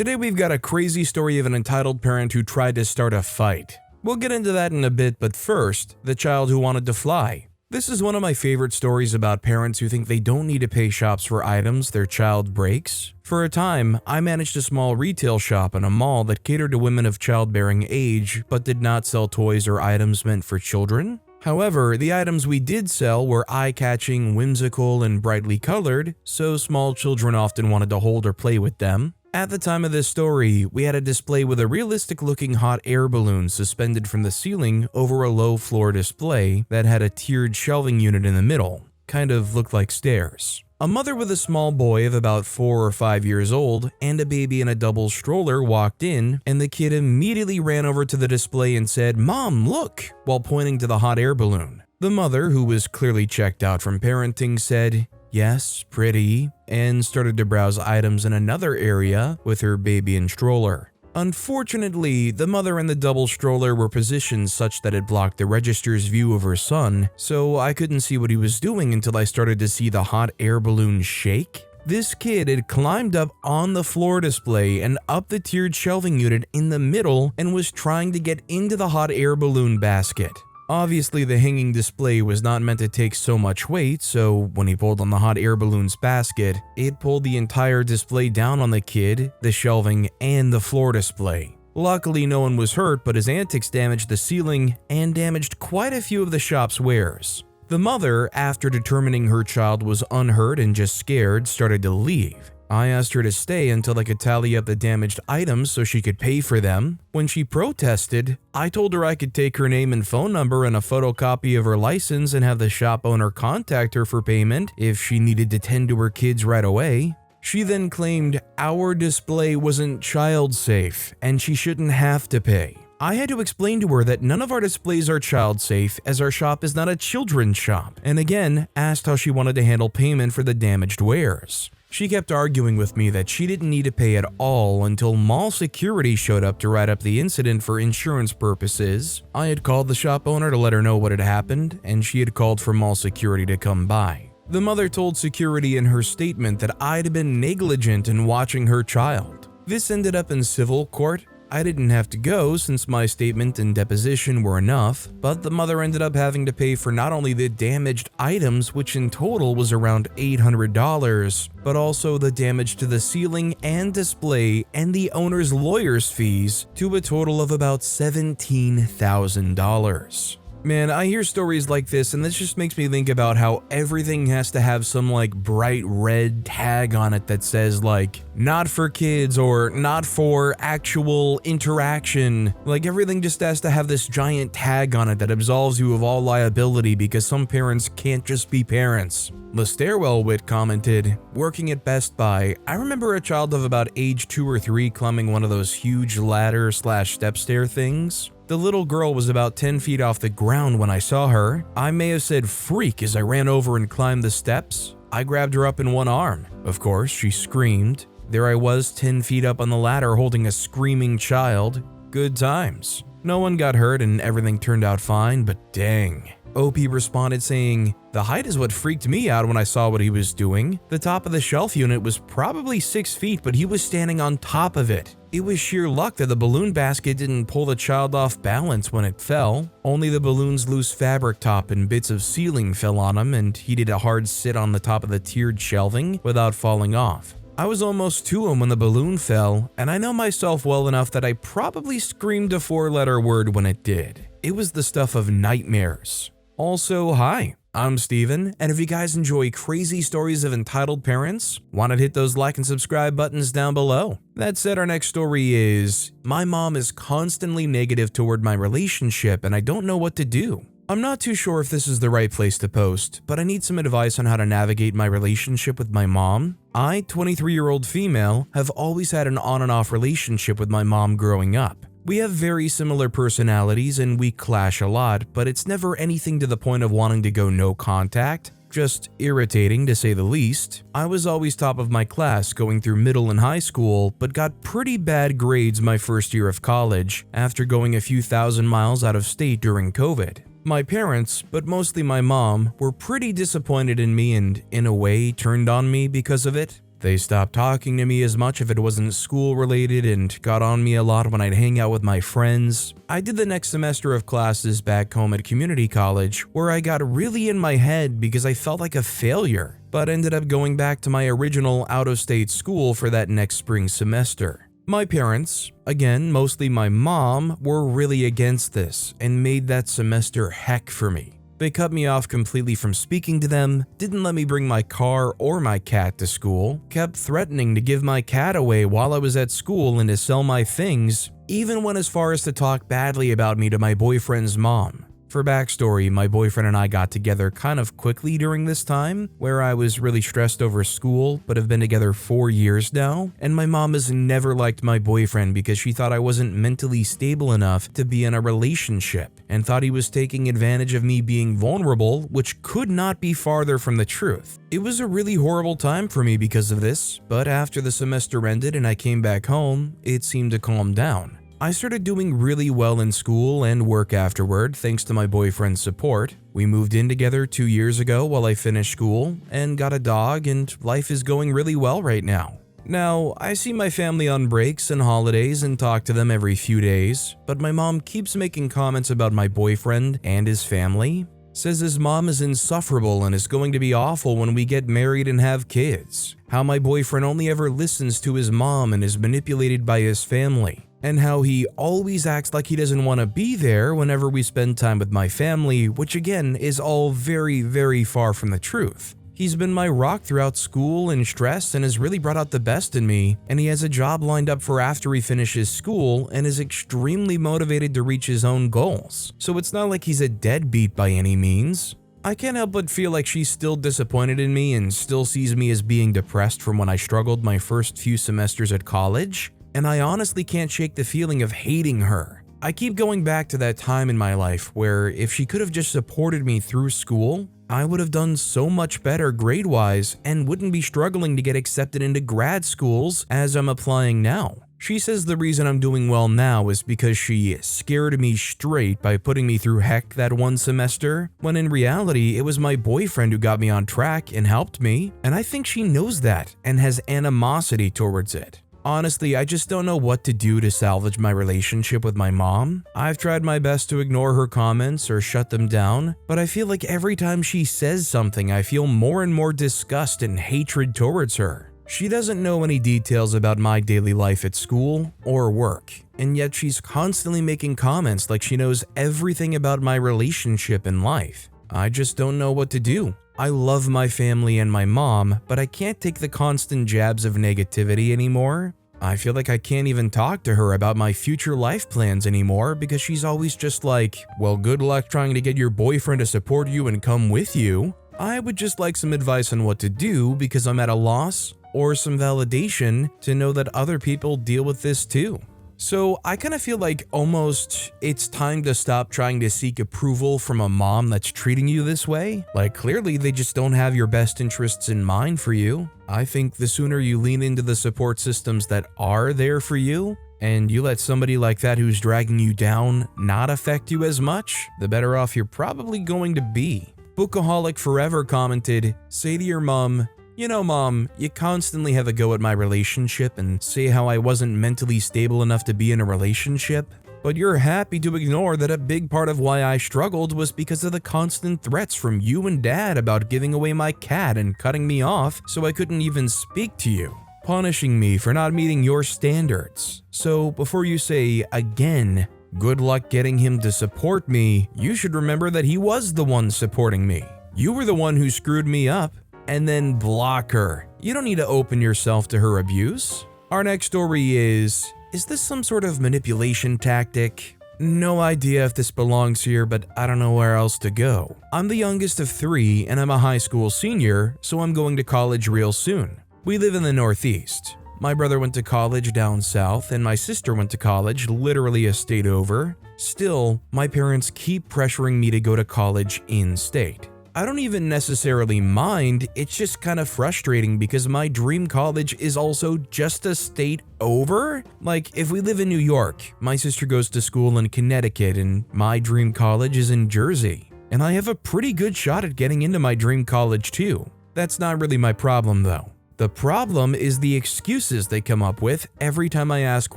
Today we've got a crazy story of an entitled parent who tried to start a fight. We'll get into that in a bit, but first, the child who wanted to fly. This is one of my favorite stories about parents who think they don't need to pay shops for items their child breaks. For a time, I managed a small retail shop in a mall that catered to women of childbearing age but did not sell toys or items meant for children. However, the items we did sell were eye-catching, whimsical, and brightly colored, so small children often wanted to hold or play with them. At the time of this story, we had a display with a realistic-looking hot air balloon suspended from the ceiling over a low-floor display that had a tiered shelving unit in the middle. Kind of looked like stairs. A mother with a small boy of about 4 or 5 years old and a baby in a double stroller walked in, and the kid immediately ran over to the display and said, "Mom, look," while pointing to the hot air balloon. The mother, who was clearly checked out from parenting, said, "Yes, pretty," and started to browse items in another area with her baby and stroller. Unfortunately, the mother and the double stroller were positioned such that it blocked the register's view of her son, so I couldn't see what he was doing until I started to see the hot air balloon shake. This kid had climbed up on the floor display and up the tiered shelving unit in the middle and was trying to get into the hot air balloon basket. Obviously, the hanging display was not meant to take so much weight, so when he pulled on the hot air balloon's basket, it pulled the entire display down on the kid, the shelving, and the floor display. Luckily, no one was hurt, but his antics damaged the ceiling and damaged quite a few of the shop's wares. The mother, after determining her child was unhurt and just scared, started to leave. I asked her to stay until I could tally up the damaged items so she could pay for them. When she protested, I told her I could take her name and phone number and a photocopy of her license and have the shop owner contact her for payment if she needed to tend to her kids right away. She then claimed our display wasn't child safe and she shouldn't have to pay. I had to explain to her that none of our displays are child safe as our shop is not a children's shop, and again asked how she wanted to handle payment for the damaged wares. She kept arguing with me that she didn't need to pay at all until mall security showed up to write up the incident for insurance purposes. I had called the shop owner to let her know what had happened, and she had called for mall security to come by. The mother told security in her statement that I'd been negligent in watching her child. This ended up in civil court. I didn't have to go since my statement and deposition were enough, but the mother ended up having to pay for not only the damaged items, which in total was around $800, but also the damage to the ceiling and display and the owner's lawyer's fees to a total of about $17,000. Man, I hear stories like this and this just makes me think about how everything has to have some like bright red tag on it that says like, not for kids or not for actual interaction. Like everything just has to have this giant tag on it that absolves you of all liability because some parents can't just be parents. The Stairwell Wit commented, "Working at Best Buy, I remember a child of about age 2 or 3 climbing one of those huge ladder/step stair things. The little girl was about 10 feet off the ground when I saw her. I may have said freak as I ran over and climbed the steps. I grabbed her up in one arm. Of course, she screamed. There I was 10 feet up on the ladder holding a screaming child. Good times. No one got hurt and everything turned out fine, but dang." OP responded saying, "The height is what freaked me out when I saw what he was doing. The top of the shelf unit was probably 6 feet, but he was standing on top of it. It was sheer luck that the balloon basket didn't pull the child off balance when it fell. Only the balloon's loose fabric top and bits of ceiling fell on him, and he did a hard sit on the top of the tiered shelving without falling off. I was almost to him when the balloon fell, and I know myself well enough that I probably screamed a 4-letter word when it did. It was the stuff of nightmares." Also, hi, I'm Steven, and if you guys enjoy crazy stories of entitled parents, why not hit those like and subscribe buttons down below? That said, our next story is, my mom is constantly negative toward my relationship and I don't know what to do. I'm not too sure if this is the right place to post, but I need some advice on how to navigate my relationship with my mom. I, 23-year-old female, have always had an on and off relationship with my mom growing up. We have very similar personalities and we clash a lot, but it's never anything to the point of wanting to go no contact. Just irritating to say the least. I was always top of my class going through middle and high school, but got pretty bad grades my first year of college after going a few thousand miles out of state during COVID. My parents, but mostly my mom, were pretty disappointed in me and, in a way, turned on me because of it. They stopped talking to me as much if it wasn't school related and got on me a lot when I'd hang out with my friends. I did the next semester of classes back home at community college where I got really in my head because I felt like a failure, but ended up going back to my original out-of-state school for that next spring semester. My parents, again mostly my mom, were really against this and made that semester heck for me. They cut me off completely from speaking to them, didn't let me bring my car or my cat to school, kept threatening to give my cat away while I was at school and to sell my things, even went as far as to talk badly about me to my boyfriend's mom. For backstory, my boyfriend and I got together kind of quickly during this time, where I was really stressed over school, but have been together 4 years now, and my mom has never liked my boyfriend because she thought I wasn't mentally stable enough to be in a relationship, and thought he was taking advantage of me being vulnerable, which could not be farther from the truth. It was a really horrible time for me because of this, but after the semester ended and I came back home, it seemed to calm down. I started doing really well in school and work afterward thanks to my boyfriend's support. We moved in together 2 years ago while I finished school and got a dog, and life is going really well right now. Now, I see my family on breaks and holidays and talk to them every few days, but my mom keeps making comments about my boyfriend and his family. Says his mom is insufferable and is going to be awful when we get married and have kids. How my boyfriend only ever listens to his mom and is manipulated by his family. And how he always acts like he doesn't want to be there whenever we spend time with my family, which again is all very, very far from the truth. He's been my rock throughout school and stress and has really brought out the best in me, and he has a job lined up for after he finishes school and is extremely motivated to reach his own goals. So it's not like he's a deadbeat by any means. I can't help but feel like she's still disappointed in me and still sees me as being depressed from when I struggled my first few semesters at college. And I honestly can't shake the feeling of hating her. I keep going back to that time in my life where if she could have just supported me through school, I would have done so much better grade-wise and wouldn't be struggling to get accepted into grad schools as I'm applying now. She says the reason I'm doing well now is because she scared me straight by putting me through heck that one semester, when in reality it was my boyfriend who got me on track and helped me, and I think she knows that and has animosity towards it. Honestly, I just don't know what to do to salvage my relationship with my mom. I've tried my best to ignore her comments or shut them down, but I feel like every time she says something, I feel more and more disgust and hatred towards her. She doesn't know any details about my daily life at school or work, and yet she's constantly making comments like she knows everything about my relationship and life. I just don't know what to do. I love my family and my mom, but I can't take the constant jabs of negativity anymore. I feel like I can't even talk to her about my future life plans anymore because she's always just like, well, good luck trying to get your boyfriend to support you and come with you. I would just like some advice on what to do because I'm at a loss, or some validation to know that other people deal with this too. So I kind of feel like almost it's time to stop trying to seek approval from a mom that's treating you this way. Like clearly they just don't have your best interests in mind for you. I think the sooner you lean into the support systems that are there for you, and you let somebody like that who's dragging you down not affect you as much, the better off you're probably going to be. Bookaholic Forever commented, "Say to your mom, you know, Mom, you constantly have a go at my relationship and say how I wasn't mentally stable enough to be in a relationship, but you're happy to ignore that a big part of why I struggled was because of the constant threats from you and Dad about giving away my cat and cutting me off so I couldn't even speak to you, punishing me for not meeting your standards. So before you say, again, good luck getting him to support me, you should remember that he was the one supporting me. You were the one who screwed me up." And then block her. You don't need to open yourself to her abuse. Our next story is this some sort of manipulation tactic? No idea if this belongs here, but I don't know where else to go. I'm the youngest of 3 and I'm a high school senior, so I'm going to college real soon. We live in the Northeast. My brother went to college down south and my sister went to college literally a state over. Still, my parents keep pressuring me to go to college in-state. I don't even necessarily mind, it's just kind of frustrating because my dream college is also just a state over. Like, if we live in New York, my sister goes to school in Connecticut and my dream college is in Jersey. And I have a pretty good shot at getting into my dream college too. That's not really my problem though. The problem is the excuses they come up with every time I ask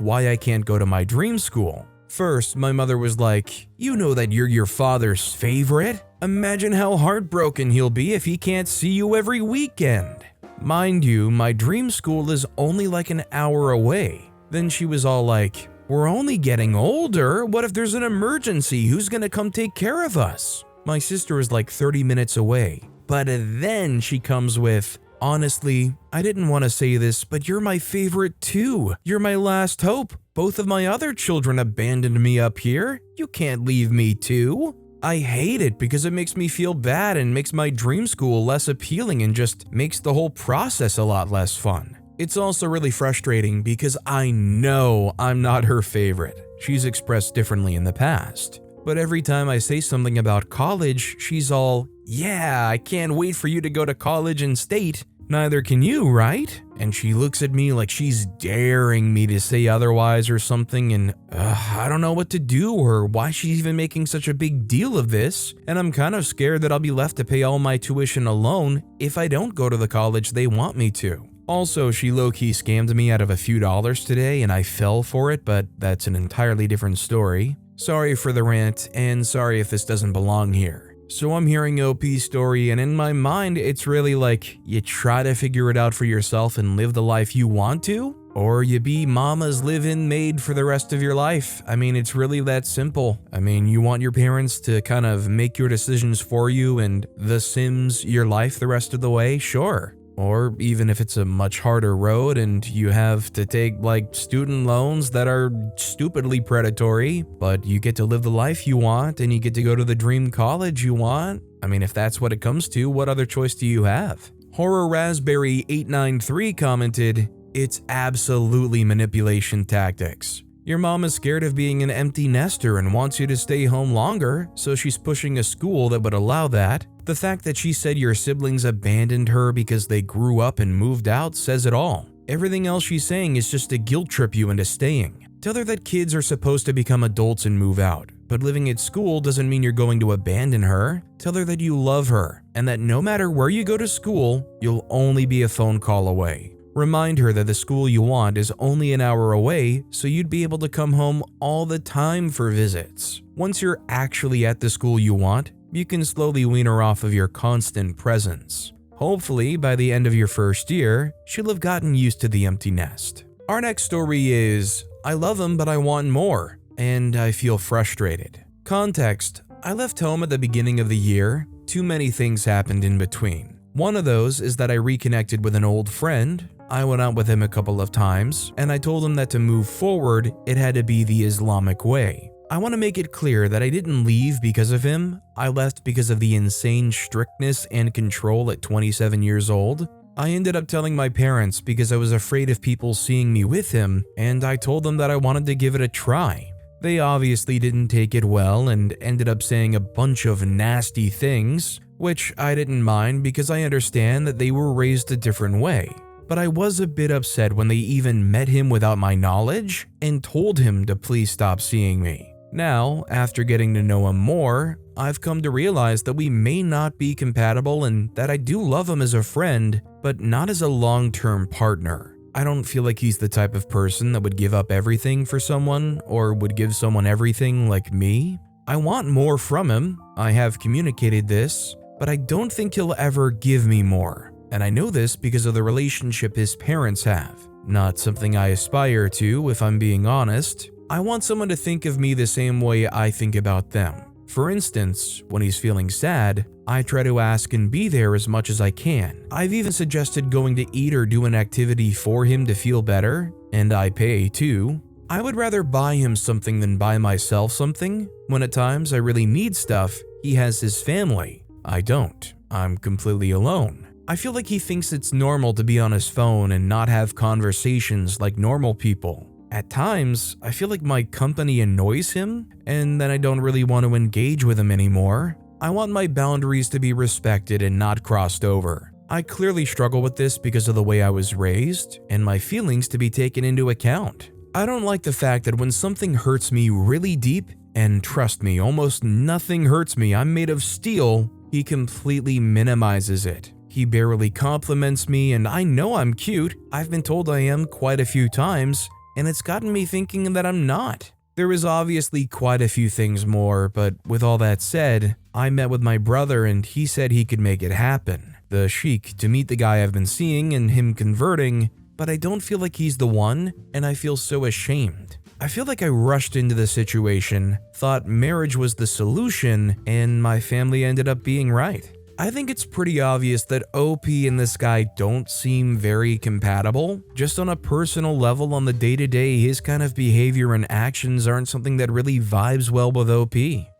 why I can't go to my dream school. First, my mother was like, "You know that you're your father's favorite? Imagine how heartbroken he'll be if he can't see you every weekend." Mind you, my dream school is only like an hour away. Then she was all like, "We're only getting older. What if there's an emergency? Who's gonna come take care of us?" My sister is like 30 minutes away. But then she comes with, "Honestly, I didn't want to say this, but you're my favorite too. You're my last hope. Both of my other children abandoned me up here. You can't leave me too." I hate it because it makes me feel bad and makes my dream school less appealing and just makes the whole process a lot less fun. It's also really frustrating because I know I'm not her favorite. She's expressed differently in the past. But every time I say something about college, she's all, "Yeah, I can't wait for you to go to college and state. Neither can you, right?" And she looks at me like she's daring me to say otherwise or something, and I don't know what to do or why she's even making such a big deal of this, and I'm kind of scared that I'll be left to pay all my tuition alone if I don't go to the college they want me to. Also, she low-key scammed me out of a few dollars today and I fell for it, but that's an entirely different story. Sorry for the rant, and sorry if this doesn't belong here. So I'm hearing OP's story, and in my mind, it's really like, you try to figure it out for yourself and live the life you want to, or you be mama's live-in maid for the rest of your life. I mean, it's really that simple. I mean, you want your parents to kind of make your decisions for you and The Sims your life the rest of the way? Sure. Or even if it's a much harder road and you have to take like student loans that are stupidly predatory, but you get to live the life you want and you get to go to the dream college you want. I mean, if that's what it comes to, what other choice do you have? Horror Raspberry 893 commented, "It's absolutely manipulation tactics. Your mom is scared of being an empty nester and wants you to stay home longer, so she's pushing a school that would allow that. The fact that she said your siblings abandoned her because they grew up and moved out says it all. Everything else she's saying is just to guilt trip you into staying. Tell her that kids are supposed to become adults and move out, but living at school doesn't mean you're going to abandon her. Tell her that you love her and that no matter where you go to school, you'll only be a phone call away. Remind her that the school you want is only an hour away, so you'd be able to come home all the time for visits. Once you're actually at the school you want, you can slowly wean her off of your constant presence. Hopefully, by the end of your first year, she'll have gotten used to the empty nest." Our next story is, "I love him, but I want more, and I feel frustrated." Context: I left home at the beginning of the year. Too many things happened in between. One of those is that I reconnected with an old friend. I went out with him a couple of times, and I told him that to move forward, it had to be the Islamic way. I want to make it clear that I didn't leave because of him. I left because of the insane strictness and control at 27 years old. I ended up telling my parents because I was afraid of people seeing me with him, and I told them that I wanted to give it a try. They obviously didn't take it well and ended up saying a bunch of nasty things, which I didn't mind because I understand that they were raised a different way. But I was a bit upset when they even met him without my knowledge and told him to please stop seeing me. Now, after getting to know him more, I've come to realize that we may not be compatible and that I do love him as a friend, but not as a long-term partner. I don't feel like he's the type of person that would give up everything for someone or would give someone everything like me. I want more from him. I have communicated this, but I don't think he'll ever give me more. And I know this because of the relationship his parents have. Not something I aspire to, if I'm being honest. I want someone to think of me the same way I think about them. For instance, when he's feeling sad, I try to ask and be there as much as I can. I've even suggested going to eat or do an activity for him to feel better, and I pay too. I would rather buy him something than buy myself something. When at times I really need stuff, he has his family. I don't. I'm completely alone. I feel like he thinks it's normal to be on his phone and not have conversations like normal people. At times, I feel like my company annoys him, and then I don't really want to engage with him anymore. I want my boundaries to be respected and not crossed over. I clearly struggle with this because of the way I was raised, and my feelings to be taken into account. I don't like the fact that when something hurts me really deep, and trust me, almost nothing hurts me, I'm made of steel, he completely minimizes it. He barely compliments me, and I know I'm cute. I've been told I am quite a few times, and it's gotten me thinking that I'm not. There is obviously quite a few things more, but with all that said, I met with my brother and he said he could make it happen. The sheik to meet the guy I've been seeing and him converting, but I don't feel like he's the one, and I feel so ashamed. I feel like I rushed into the situation, thought marriage was the solution, and my family ended up being right. I think it's pretty obvious that OP and this guy don't seem very compatible. Just on a personal level, on the day-to-day, his kind of behavior and actions aren't something that really vibes well with OP.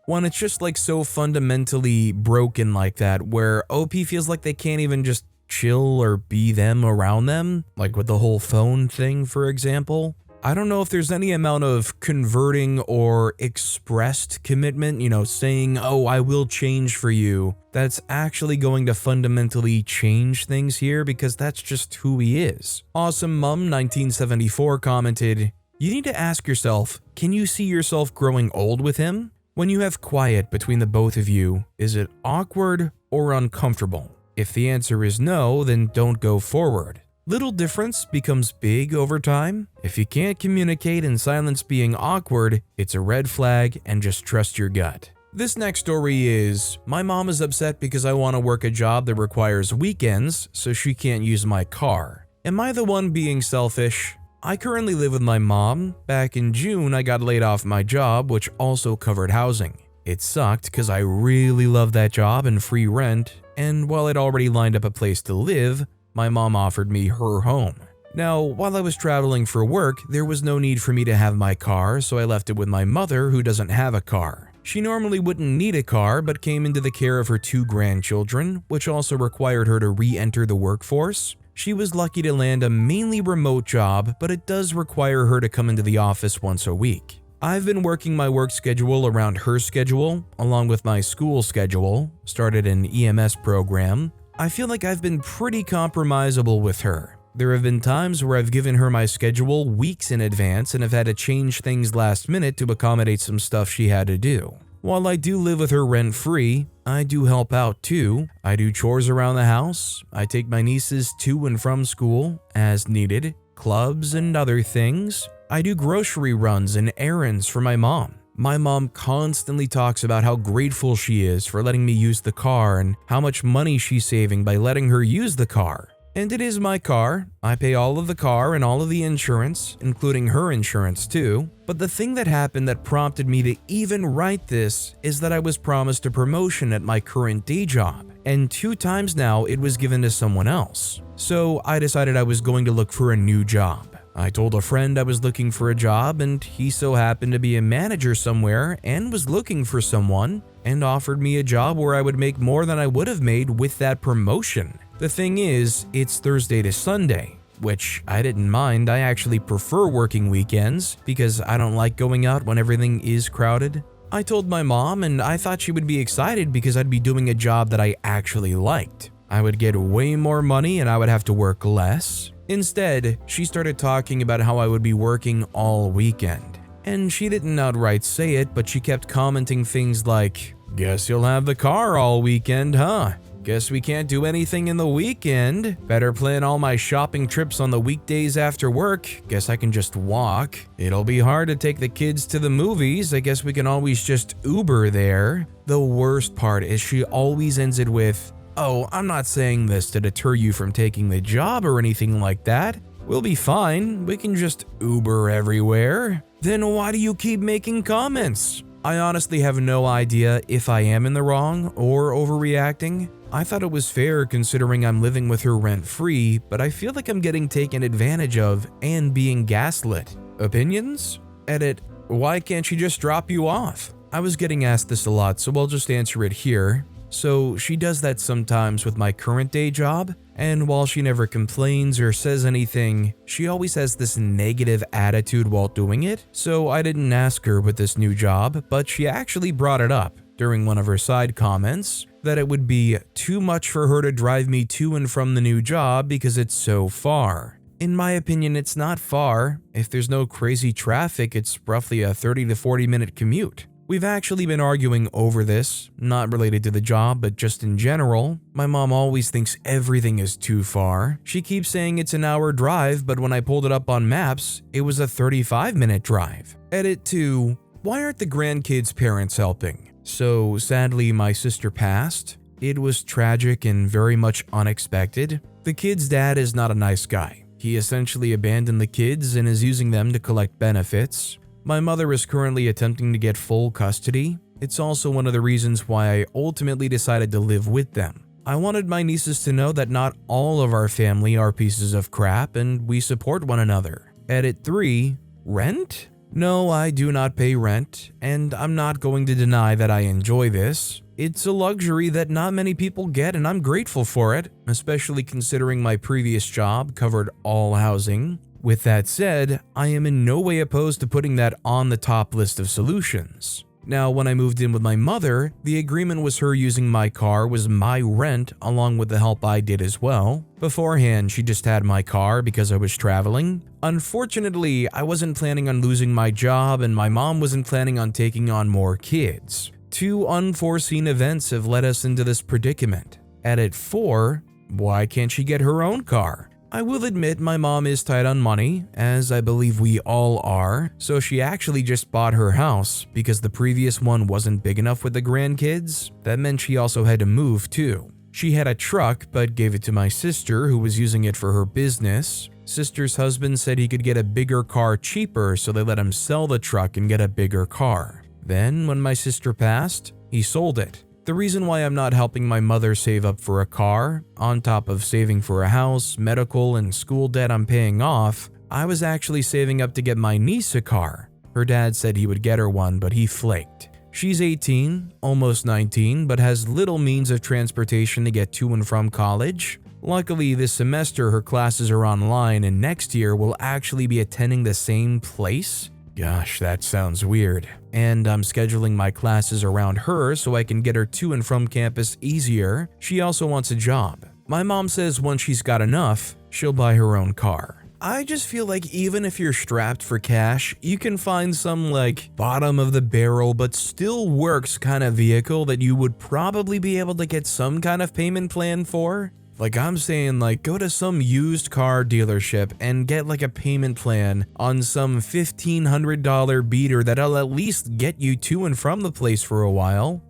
One, it's just like so fundamentally broken like that, where OP feels like they can't even just chill or be them around them, like with the whole phone thing, for example. I don't know if there's any amount of converting or expressed commitment, saying, oh, I will change for you, that's actually going to fundamentally change things here, because that's just who he is. Awesome Mum 1974 commented, you need to ask yourself, can you see yourself growing old with him? When you have quiet between the both of you, is it awkward or uncomfortable? If the answer is no, then don't go forward. Little difference becomes big over time. If you can't communicate and silence being awkward, it's a red flag and just trust your gut. This next story is, my mom is upset because I want to work a job that requires weekends, so she can't use my car. Am I the one being selfish? I currently live with my mom. Back in June, I got laid off my job, which also covered housing. It sucked because I really loved that job and free rent, and while I'd already lined up a place to live, my mom offered me her home. Now, while I was traveling for work, there was no need for me to have my car, so I left it with my mother, who doesn't have a car. She normally wouldn't need a car, but came into the care of her 2 grandchildren, which also required her to re-enter the workforce. She was lucky to land a mainly remote job, but it does require her to come into the office once a week. I've been working my work schedule around her schedule, along with my school schedule, started an EMS program. I feel like I've been pretty compromisable with her. There have been times where I've given her my schedule weeks in advance and have had to change things last minute to accommodate some stuff she had to do. While I do live with her rent-free, I do help out too. I do chores around the house, I take my nieces to and from school as needed, clubs and other things. I do grocery runs and errands for my mom. My mom constantly talks about how grateful she is for letting me use the car and how much money she's saving by letting her use the car. And it is my car. I pay all of the car and all of the insurance, including her insurance too. But the thing that happened that prompted me to even write this is that I was promised a promotion at my current day job, and 2 times now it was given to someone else. So I decided I was going to look for a new job. I told a friend I was looking for a job, and he so happened to be a manager somewhere and was looking for someone, and offered me a job where I would make more than I would have made with that promotion. The thing is, it's Thursday to Sunday, which I didn't mind. I actually prefer working weekends because I don't like going out when everything is crowded. I told my mom, and I thought she would be excited because I'd be doing a job that I actually liked. I would get way more money and I would have to work less. Instead, she started talking about how I would be working all weekend. And she didn't outright say it, but she kept commenting things like, "Guess you'll have the car all weekend, huh? Guess we can't do anything in the weekend. Better plan all my shopping trips on the weekdays after work. Guess I can just walk. It'll be hard to take the kids to the movies. I guess we can always just Uber there." The worst part is she always ends it with, "Oh, I'm not saying this to deter you from taking the job or anything like that. We'll be fine. We can just Uber everywhere." Then why do you keep making comments? I honestly have no idea if I am in the wrong or overreacting. I thought it was fair considering I'm living with her rent-free, but I feel like I'm getting taken advantage of and being gaslit. Opinions? Edit, why can't she just drop you off? I was getting asked this a lot, so I'll just answer it here. So she does that sometimes with my current day job, and while she never complains or says anything, she always has this negative attitude while doing it. So I didn't ask her with this new job, but she actually brought it up during one of her side comments that it would be too much for her to drive me to and from the new job because it's so far. In my opinion, it's not far. If there's no crazy traffic, it's roughly a 30 to 40 minute commute. We've actually been arguing over this, not related to the job, but just in general. My mom always thinks everything is too far. She keeps saying it's an hour drive, but when I pulled it up on maps, it was a 35-minute drive. Edit 2. Why aren't the grandkids' parents helping? So sadly, my sister passed. It was tragic and very much unexpected. The kid's dad is not a nice guy. He essentially abandoned the kids and is using them to collect benefits. My mother is currently attempting to get full custody. It's also one of the reasons why I ultimately decided to live with them. I wanted my nieces to know that not all of our family are pieces of crap and we support one another. Edit 3. Rent? No, I do not pay rent, and I'm not going to deny that I enjoy this. It's a luxury that not many people get, and I'm grateful for it, especially considering my previous job covered all housing. With that said, I am in no way opposed to putting that on the top list of solutions. Now, when I moved in with my mother, the agreement was her using my car was my rent along with the help I did as well. Beforehand, she just had my car because I was traveling. Unfortunately, I wasn't planning on losing my job and my mom wasn't planning on taking on more kids. Two unforeseen events have led us into this predicament. Edit 4. Why can't she get her own car? I will admit my mom is tight on money, as I believe we all are, so she actually just bought her house because the previous one wasn't big enough with the grandkids. That meant she also had to move too. She had a truck but gave it to my sister who was using it for her business. Sister's husband said he could get a bigger car cheaper, so they let him sell the truck and get a bigger car. Then, when my sister passed, he sold it. The reason why I'm not helping my mother save up for a car, on top of saving for a house, medical, and school debt I'm paying off, I was actually saving up to get my niece a car. Her dad said he would get her one, but he flaked. She's 18, almost 19, but has little means of transportation to get to and from college. Luckily, this semester her classes are online and next year we'll actually be attending the same place. Gosh, that sounds weird. And I'm scheduling my classes around her so I can get her to and from campus easier. She also wants a job. My mom says once she's got enough, she'll buy her own car. I just feel like even if you're strapped for cash, you can find some bottom of the barrel but still works kind of vehicle that you would probably be able to get some kind of payment plan for. I'm saying go to some used car dealership and get a payment plan on some $1,500 beater that'll at least get you to and from the place for a while.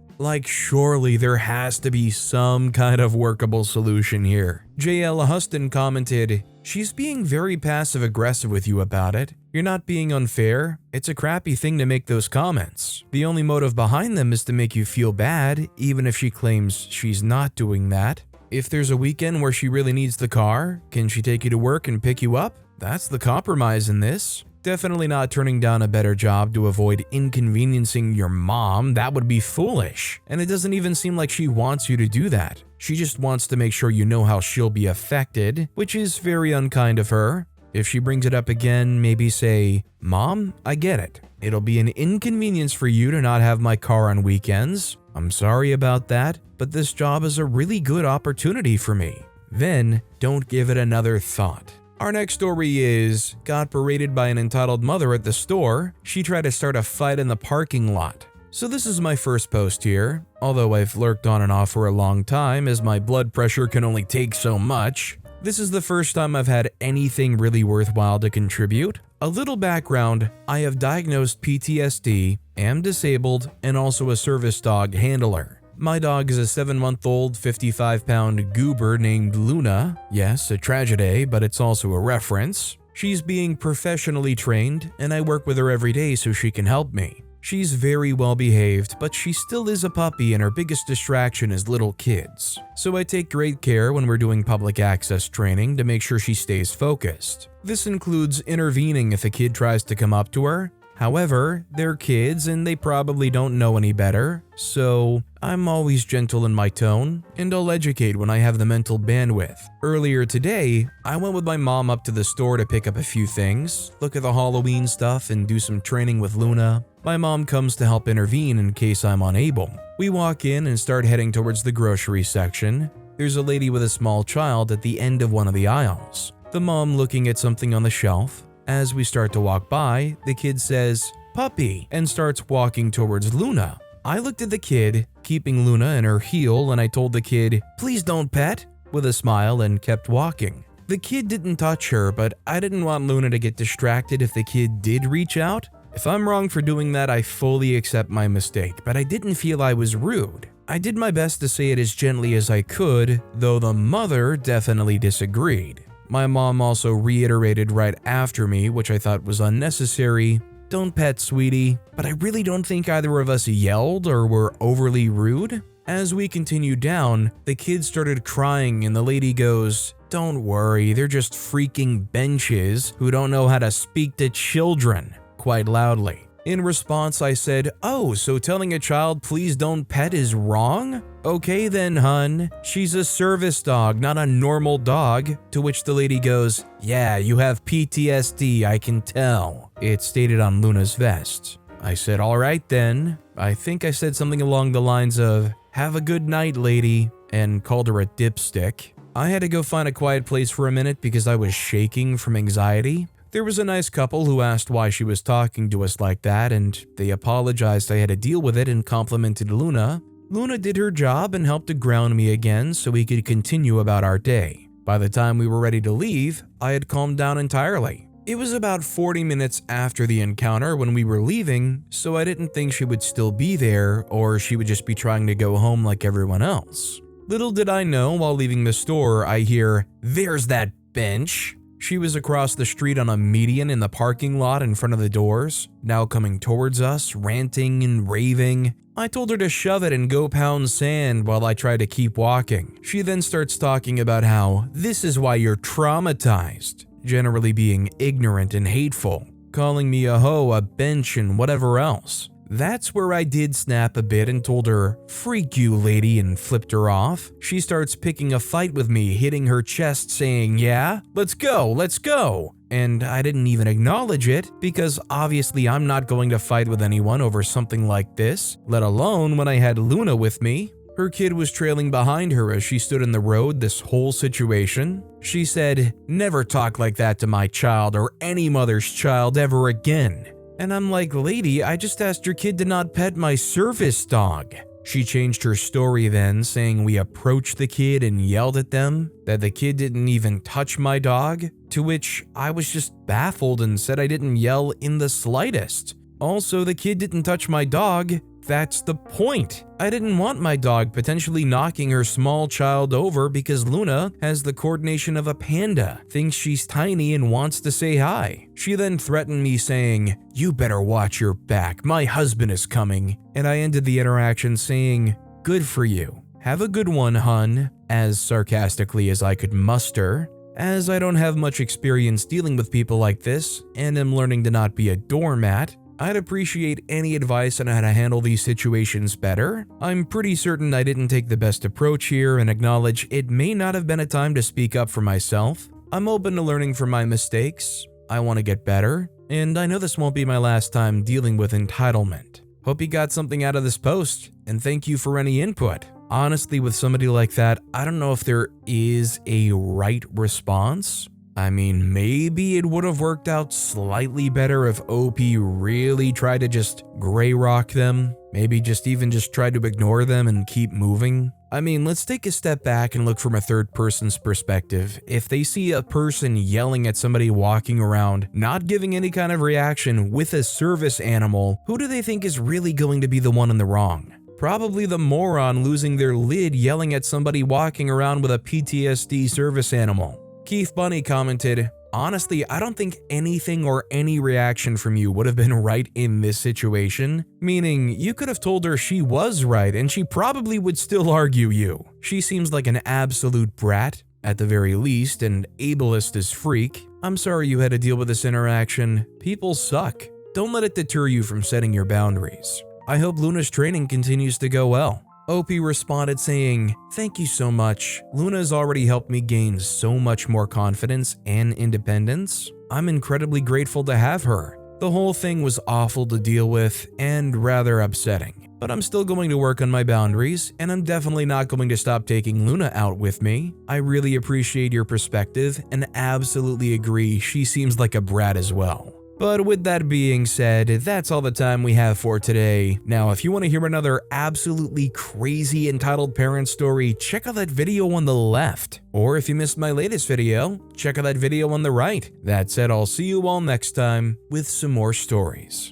Surely there has to be some kind of workable solution here. JL Huston commented, "She's being very passive-aggressive with you about it. You're not being unfair. It's a crappy thing to make those comments. The only motive behind them is to make you feel bad, even if she claims she's not doing that. If there's a weekend where she really needs the car, can she take you to work and pick you up? That's the compromise in this. Definitely not turning down a better job to avoid inconveniencing your mom. That would be foolish. And it doesn't even seem like she wants you to do that. She just wants to make sure you know how she'll be affected, which is very unkind of her. If she brings it up again, maybe say, 'Mom, I get it. It'll be an inconvenience for you to not have my car on weekends. I'm sorry about that, but this job is a really good opportunity for me.' Then, don't give it another thought." Our next story is, got berated by an entitled mother at the store. She tried to start a fight in the parking lot. So this is my first post here, although I've lurked on and off for a long time as my blood pressure can only take so much. This is the first time I've had anything really worthwhile to contribute. A little background, I have diagnosed PTSD, am disabled, and also a service dog handler. My dog is a 7-month-old, 55-pound goober named Luna. Yes, a tragedy, but it's also a reference. She's being professionally trained, and I work with her every day so she can help me. She's very well behaved, but she still is a puppy and her biggest distraction is little kids. So I take great care when we're doing public access training to make sure she stays focused. This includes intervening if a kid tries to come up to her. However, they're kids and they probably don't know any better, so I'm always gentle in my tone, and I'll educate when I have the mental bandwidth. Earlier today, I went with my mom up to the store to pick up a few things, look at the Halloween stuff, and do some training with Luna. My mom comes to help intervene in case I'm unable. We walk in and start heading towards the grocery section. There's a lady with a small child at the end of one of the aisles. The mom looking at something on the shelf. As we start to walk by, the kid says, puppy, and starts walking towards Luna. I looked at the kid, keeping Luna in her heel, and I told the kid, "Please don't pet," with a smile and kept walking. The kid didn't touch her, but I didn't want Luna to get distracted if the kid did reach out. If I'm wrong for doing that, I fully accept my mistake, but I didn't feel I was rude. I did my best to say it as gently as I could, though the mother definitely disagreed. My mom also reiterated right after me, which I thought was unnecessary. "Don't pet, sweetie," but I really don't think either of us yelled or were overly rude. As we continued down, the kid started crying and the lady goes, "Don't worry, they're just freaking benches who don't know how to speak to children," quite loudly. In response, I said, "Oh, so telling a child please don't pet is wrong? Okay then, hun. She's a service dog, not a normal dog." To which the lady goes, "Yeah, you have PTSD, I can tell." It stated on Luna's vest. I said, "All right then." I think I said something along the lines of, "Have a good night, lady," and called her a dipstick. I had to go find a quiet place for a minute because I was shaking from anxiety. There was a nice couple who asked why she was talking to us like that, and they apologized I had to deal with it and complimented Luna. Luna did her job and helped to ground me again so we could continue about our day. By the time we were ready to leave, I had calmed down entirely. It was about 40 minutes after the encounter when we were leaving, so I didn't think she would still be there or she would just be trying to go home like everyone else. Little did I know, while leaving the store, I hear, "There's that bench." She was across the street on a median in the parking lot in front of the doors, now coming towards us, ranting and raving. I told her to shove it and go pound sand while I tried to keep walking. She then starts talking about how this is why you're traumatized, generally being ignorant and hateful, calling me a hoe, a bench, and whatever else. That's where I did snap a bit and told her, "Freak you, lady," and flipped her off. She starts picking a fight with me, hitting her chest saying, "Yeah, let's go, let's go." And I didn't even acknowledge it because obviously I'm not going to fight with anyone over something like this, let alone when I had Luna with me. Her kid was trailing behind her as she stood in the road this whole situation. She said, "Never talk like that to my child or any mother's child ever again." And I'm like, "Lady, I just asked your kid to not pet my service dog." She changed her story then, saying we approached the kid and yelled at them, that the kid didn't even touch my dog, to which I was just baffled and said I didn't yell in the slightest. Also, the kid didn't touch my dog. That's the point. I didn't want my dog potentially knocking her small child over because Luna has the coordination of a panda, thinks she's tiny and wants to say hi. She then threatened me saying, "You better watch your back, my husband is coming." And I ended the interaction saying, "Good for you. Have a good one, hun," as sarcastically as I could muster. As I don't have much experience dealing with people like this and am learning to not be a doormat, I'd appreciate any advice on how to handle these situations better. I'm pretty certain I didn't take the best approach here and acknowledge it may not have been a time to speak up for myself. I'm open to learning from my mistakes. I want to get better, and I know this won't be my last time dealing with entitlement. Hope you got something out of this post, and thank you for any input. Honestly, with somebody like that, I don't know if there is a right response. I mean, maybe it would have worked out slightly better if OP really tried to just gray rock them. Maybe just tried to ignore them and keep moving. I mean, let's take a step back and look from a third person's perspective. If they see a person yelling at somebody walking around, not giving any kind of reaction with a service animal, who do they think is really going to be the one in the wrong? Probably the moron losing their lid yelling at somebody walking around with a PTSD service animal. Keith Bunny commented, "Honestly, I don't think anything or any reaction from you would have been right in this situation." Meaning, you could have told her she was right and she probably would still argue you. She seems like an absolute brat, at the very least, and ableist as freak. I'm sorry you had to deal with this interaction. People suck. Don't let it deter you from setting your boundaries. I hope Luna's training continues to go well. OP responded saying, "Thank you so much. Luna has already helped me gain so much more confidence and independence. I'm incredibly grateful to have her. The whole thing was awful to deal with and rather upsetting, but I'm still going to work on my boundaries, and I'm definitely not going to stop taking Luna out with me. I really appreciate your perspective and absolutely agree she seems like a brat as well." But with that being said, that's all the time we have for today. Now, if you want to hear another absolutely crazy entitled parent story, check out that video on the left. Or if you missed my latest video, check out that video on the right. That said, I'll see you all next time with some more stories.